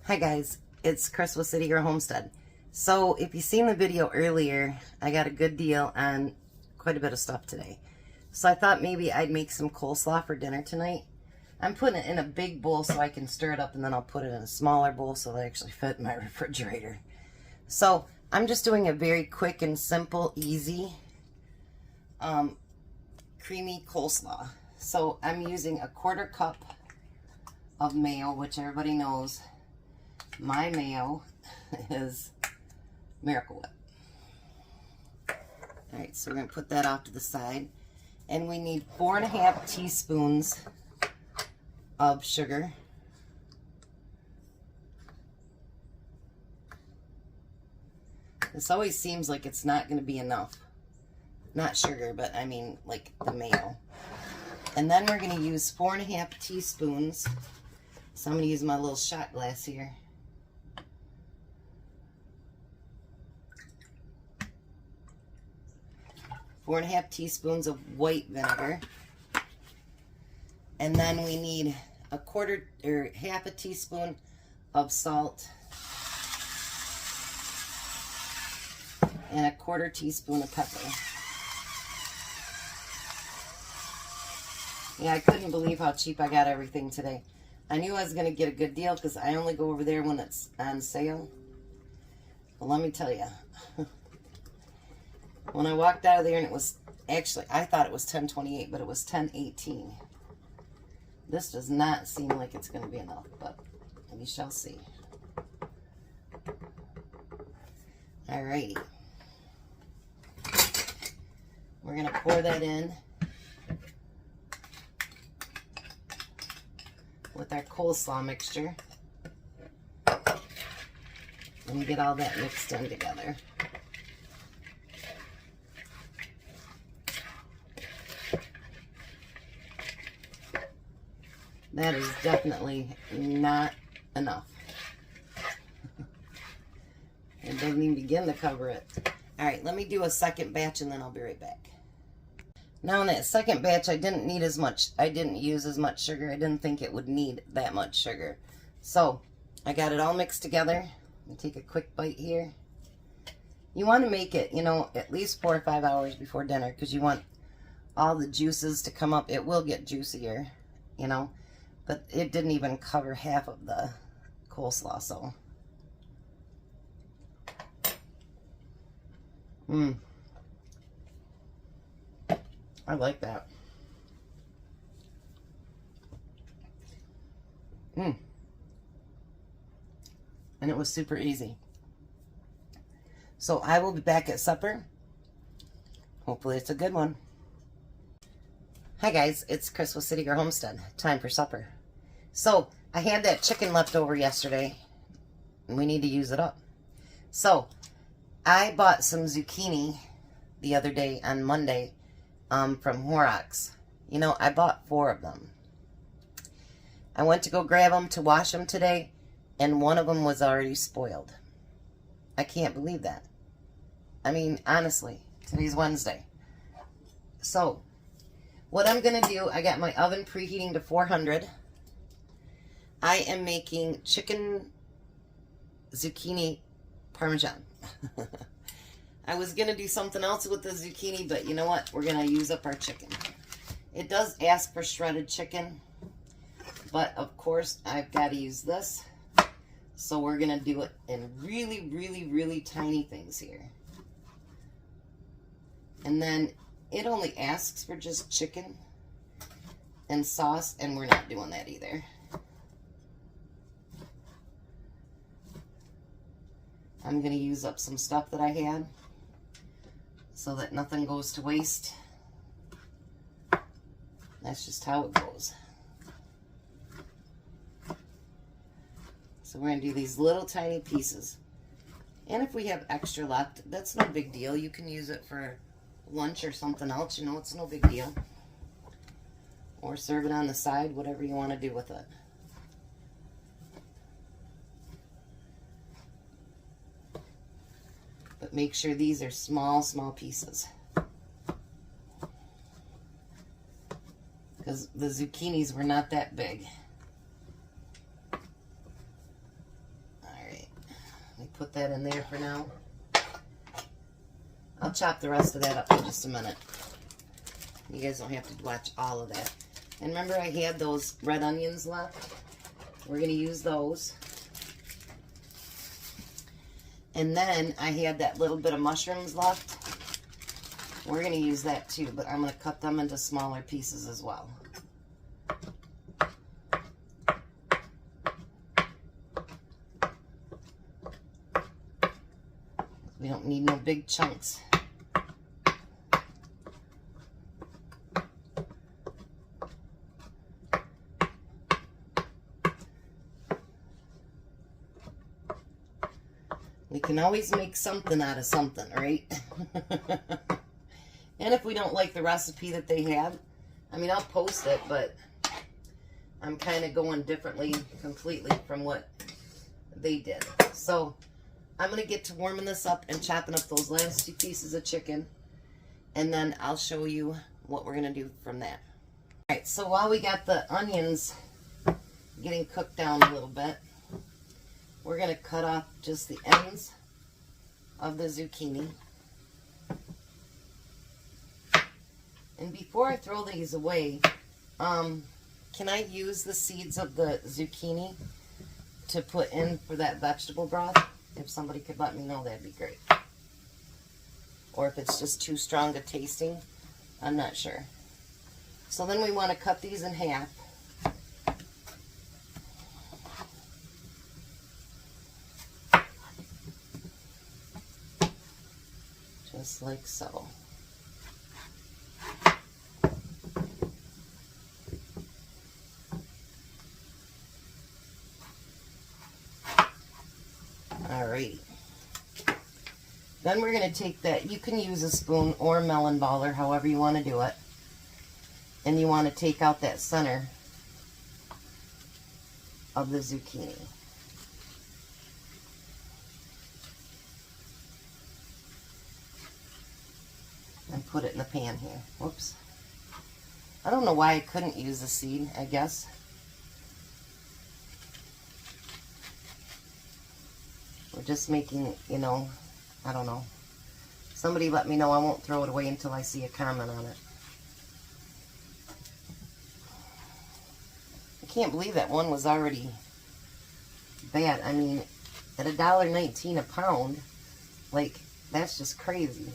Hi guys, it's Chris with City Girl Homestead. So if you've seen the video earlier, I got a good deal on quite a bit of stuff today. So I thought maybe I'd make some coleslaw for dinner tonight. I'm putting it in a big bowl so I can stir it up, and then I'll put it in a smaller bowl so they actually fit in my refrigerator. So I'm just doing a very quick and simple, easy, creamy coleslaw. So I'm using a 1/4 cup of mayo, which everybody knows. My mayo is Miracle Whip. Alright, so we're going to put that off to the side. And we need 4½ teaspoons of sugar. This always seems like it's not going to be enough. Not sugar, but I mean like the mayo. And then we're going to use 4½ teaspoons. So I'm going to use my little shot glass here. Four and a half teaspoons of white vinegar. And then we need half a teaspoon of salt. And a 1/4 teaspoon of pepper. Yeah, I couldn't believe how cheap I got everything today. I knew I was going to get a good deal because I only go over there when it's on sale. But let me tell you. When I walked out of there and it was, actually, I thought it was $10.28, but it was $10.18. This does not seem like it's going to be enough, but we shall see. Alrighty. We're going to pour that in with our coleslaw mixture and get all that mixed in together. That is definitely not enough. It doesn't even begin to cover it. Alright, let me do a second batch and then I'll be right back. Now in that second batch, I didn't use as much sugar. I didn't think it would need that much sugar. So, I got it all mixed together. Let me take a quick bite here. You want to make it, at least 4 or 5 hours before dinner because you want all the juices to come up. It will get juicier, but it didn't even cover half of the coleslaw, so. I like that. And it was super easy. So I will be back at supper. Hopefully it's a good one. Hi guys, it's Chris with City Girl Homestead. Time for supper. So, I had that chicken left over yesterday, and we need to use it up. So, I bought some zucchini the other day on Monday from Horrocks. I bought 4 of them. I went to go grab them to wash them today, and one of them was already spoiled. I can't believe that. I mean, honestly, today's Wednesday. So, what I'm going to do, I got my oven preheating to 400. I am making chicken zucchini parmesan. I was going to do something else with the zucchini, but you know what? We're going to use up our chicken. It does ask for shredded chicken, but of course I've got to use this. So we're going to do it in really, really, really tiny things here. And then it only asks for just chicken and sauce, and we're not doing that either. I'm going to use up some stuff that I had so that nothing goes to waste. That's just how it goes. So we're going to do these little tiny pieces. And if we have extra left, that's no big deal. You can use it for lunch or something else. It's no big deal. Or serve it on the side, whatever you want to do with it. But make sure these are small, small pieces. Because the zucchinis were not that big. put that in there for now. I'll chop the rest of that up in just a minute. You guys don't have to watch all of that. And remember, I had those red onions left. We're going to use those. And then I had that little bit of mushrooms left. We're going to use that too, but I'm going to cut them into smaller pieces as well. We don't need no big chunks. We can always make something out of something, right? And if we don't like the recipe that they have, I mean, I'll post it, but I'm kind of going differently completely from what they did. So I'm going to get to warming this up and chopping up those last 2 pieces of chicken, and then I'll show you what we're going to do from that. All right, so while we got the onions getting cooked down a little bit, we're going to cut off just the ends of the zucchini. And before I throw these away, can I use the seeds of the zucchini to put in for that vegetable broth? If somebody could let me know, that'd be great. Or if it's just too strong a tasting, I'm not sure. So then we want to cut these in half. Just like so. Alrighty. Then we're going to take that, you can use a spoon or melon baller, however you want to do it. And you want to take out that center of the zucchini. And put it in the pan here. Whoops. I don't know why I couldn't use the seed, I guess. We're just making, you know, I don't know. Somebody let me know. I won't throw it away until I see a comment on it. I can't believe that one was already bad. I mean, at $1.19 a pound, like, that's just crazy.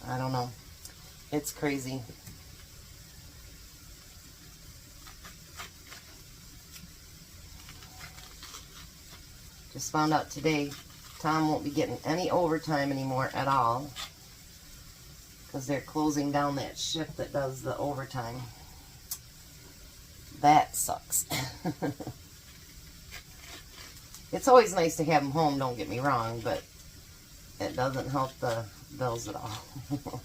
I don't know. It's crazy. Just found out today Tom won't be getting any overtime anymore at all because they're closing down that shift that does the overtime. That sucks. It's always nice to have him home, don't get me wrong, but it doesn't help the bills at all.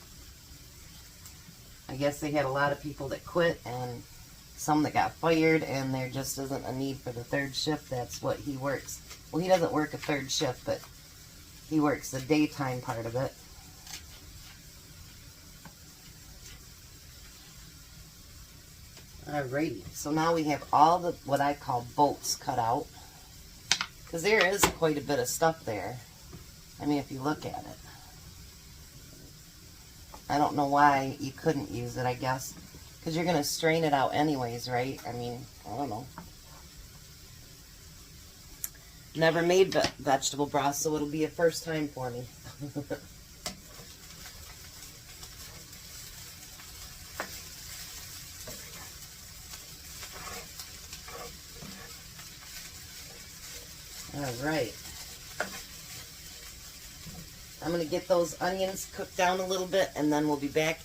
I guess they had a lot of people that quit and some that got fired, and there just isn't a need for the third shift. That's what he works. Well, he doesn't work a third shift, but he works the daytime part of it. Alrighty, so now we have all the, what I call bolts cut out, because there is quite a bit of stuff there. I mean, if you look at it. I don't know why you couldn't use it, I guess. Because you're going to strain it out anyways, right? I mean, I don't know. Never made vegetable broth, so it'll be a first time for me. Alright. I'm going to get those onions cooked down a little bit, and then we'll be back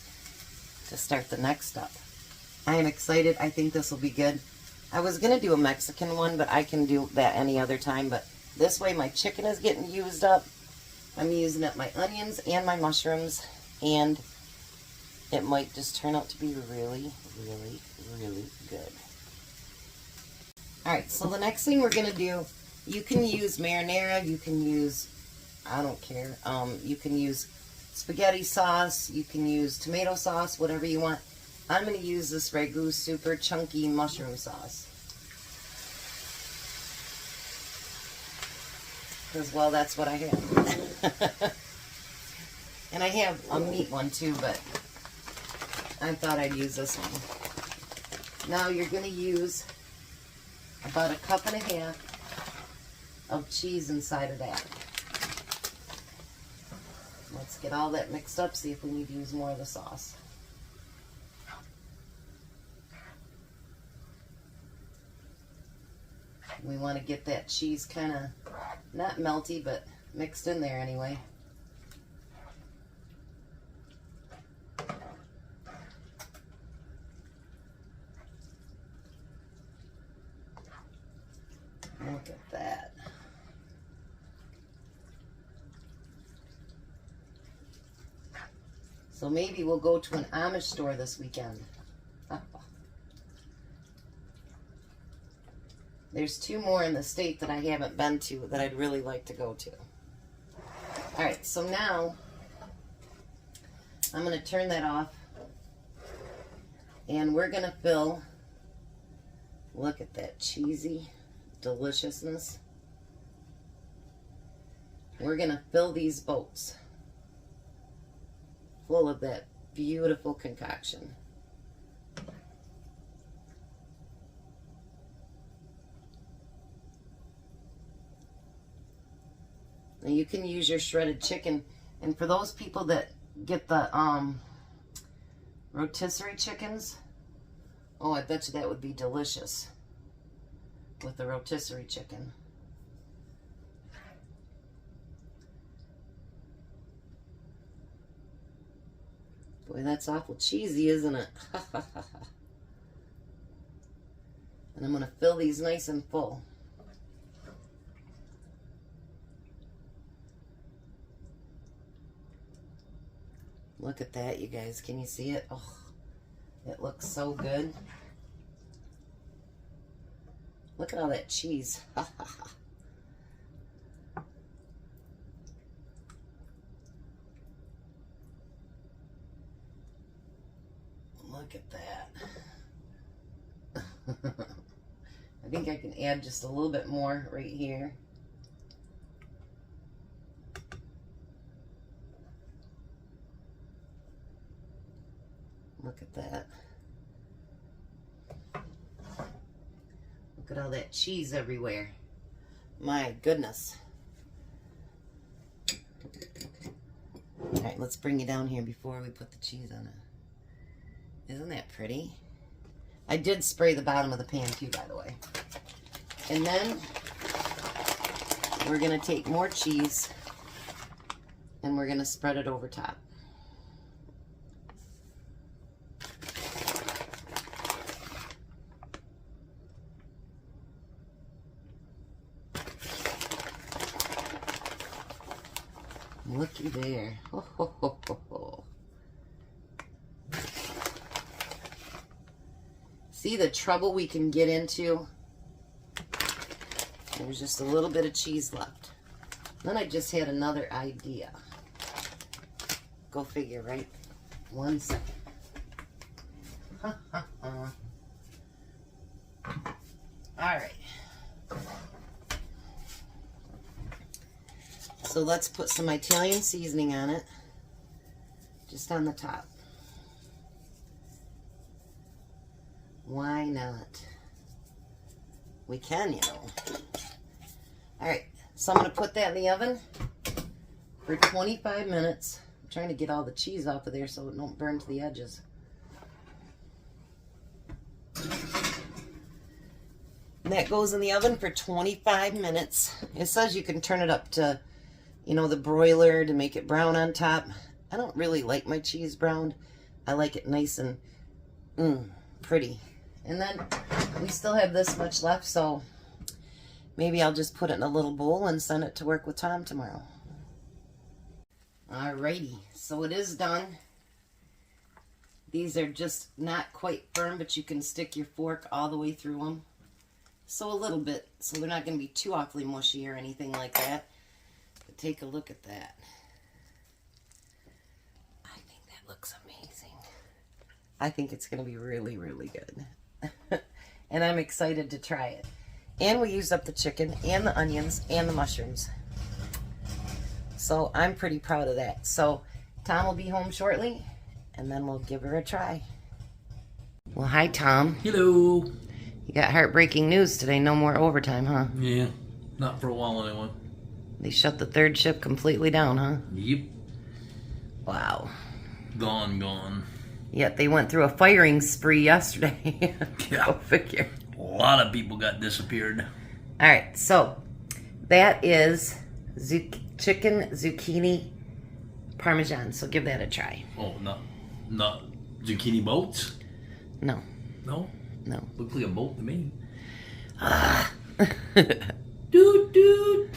to start the next step. I am excited. I think this will be good. I was going to do a Mexican one, but I can do that any other time. But this way my chicken is getting used up. I'm using up my onions and my mushrooms, and it might just turn out to be really, really, really good. Alright, so the next thing we're going to do, you can use marinara, you can use, I don't care, you can use spaghetti sauce. You can use tomato sauce, whatever you want. I'm going to use this Ragu super chunky mushroom sauce. Because, well, that's what I have. And I have a meat one too, but I thought I'd use this one. Now you're going to use about 1.5 cups of cheese inside of that. Let's get all that mixed up, see if we need to use more of the sauce. We want to get that cheese kind of, not melty, but mixed in there anyway. Look at that. So maybe we'll go to an Amish store this weekend. There's 2 more in the state that I haven't been to that I'd really like to go to. Alright, so now I'm going to turn that off. And we're going to fill, look at that cheesy deliciousness. We're going to fill these boats full of that beautiful concoction. Now you can use your shredded chicken, and for those people that get the rotisserie chickens, oh, I bet you that would be delicious with the rotisserie chicken. Boy, that's awful cheesy, isn't it? And I'm going to fill these nice and full. Look at that, you guys. Can you see it? Oh, it looks so good. Look at all that cheese. Look at that. I think I can add just a little bit more right here. Look at that. Look at all that cheese everywhere. My goodness. Alright, let's bring you down here before we put the cheese on it. Isn't that pretty? I did spray the bottom of the pan too, by the way. And then we're going to take more cheese and we're going to spread it over top. Looky there. Ho, ho, ho, ho, ho. See the trouble we can get into? There's just a little bit of cheese left. Then I just had another idea. Go figure, right? 1 second. Alright. So let's put some Italian seasoning on it. Just on the top. Why not? We can, you know. Alright, so I'm going to put that in the oven for 25 minutes. I'm trying to get all the cheese off of there so it don't burn to the edges. And that goes in the oven for 25 minutes. It says you can turn it up to, you know, the broiler to make it brown on top. I don't really like my cheese browned. I like it nice and pretty. And then we still have this much left, so maybe I'll just put it in a little bowl and send it to work with Tom tomorrow. Alrighty, so it is done. These are just not quite firm, but you can stick your fork all the way through them. So a little bit, so they're not going to be too awfully mushy or anything like that. But take a look at that. looks amazing. I think it's going to be really, really good. And I'm excited to try it. And we used up the chicken and the onions and the mushrooms. So I'm pretty proud of that. So Tom will be home shortly, and then we'll give her a try. Well, hi, Tom. Hello. You got heartbreaking news today. No more overtime, huh? Yeah, not for a while anyway. They shut the third shift completely down, huh? Yep. Wow. Gone. Yet they went through a firing spree yesterday. Yeah. Go figure. A lot of people got disappeared. All right, so that is chicken zucchini parmesan. So give that a try. Oh, not zucchini boats? No. No? No. Looks like a boat to me. Doot.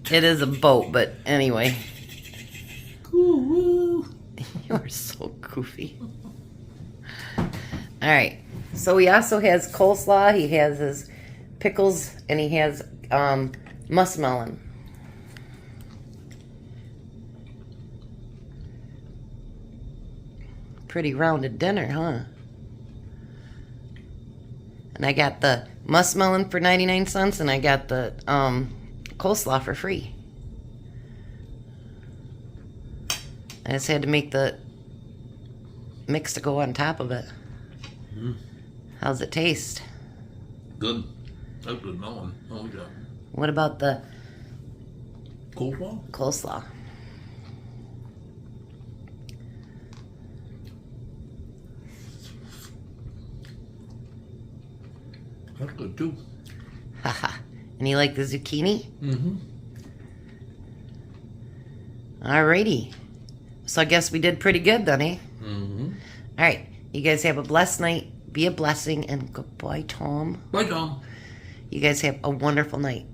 It is a boat, but anyway. Woo. You're so goofy. All right. So he also has coleslaw. He has his pickles, and he has muskmelon. Pretty rounded dinner, huh? And I got the muskmelon for 99 cents, and I got the coleslaw for free. I just had to make the mix to go on top of it. Mm. How's it taste? Good. That's good melon. Oh, yeah. What about the Coleslaw? coleslaw? That's good too. Haha. And you like the zucchini? Mm-hmm. Alrighty. So I guess we did pretty good then, eh? Mm-hmm. Alright. You guys have a blessed night. Be a blessing. And goodbye, Tom. Bye, Tom. You guys have a wonderful night.